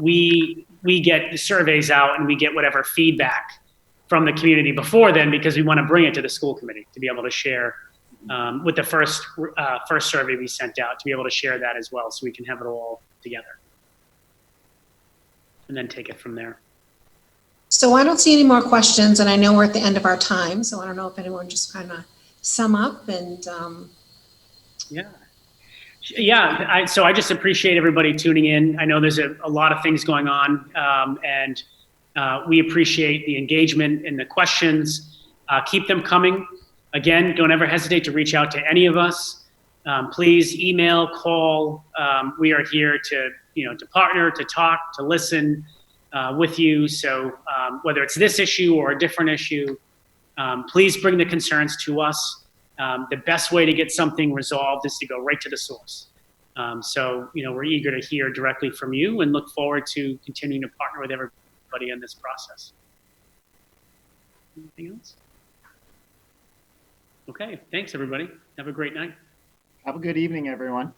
A: we get the surveys out and we get whatever feedback from the community before then, because we want to bring it to the school committee to be able to share with the first survey we sent out, to be able to share that as well, so we can have it all together and then take it from there.
D: So I don't see any more questions, and I know we're at the end of our time, so I don't know if anyone just kind of sum up and
A: so I just appreciate everybody tuning in. I know there's a lot of things going on, and we appreciate the engagement and the questions. Keep them coming. Again, don't ever hesitate to reach out to any of us. Please email, call. We are here to partner, to talk, to listen with you. So whether it's this issue or a different issue, please bring the concerns to us. The best way to get something resolved is to go right to the source. So we're eager to hear directly from you and look forward to continuing to partner with everybody in this process. Anything else? Okay, thanks everybody. Have a great night.
E: Have a good evening, everyone.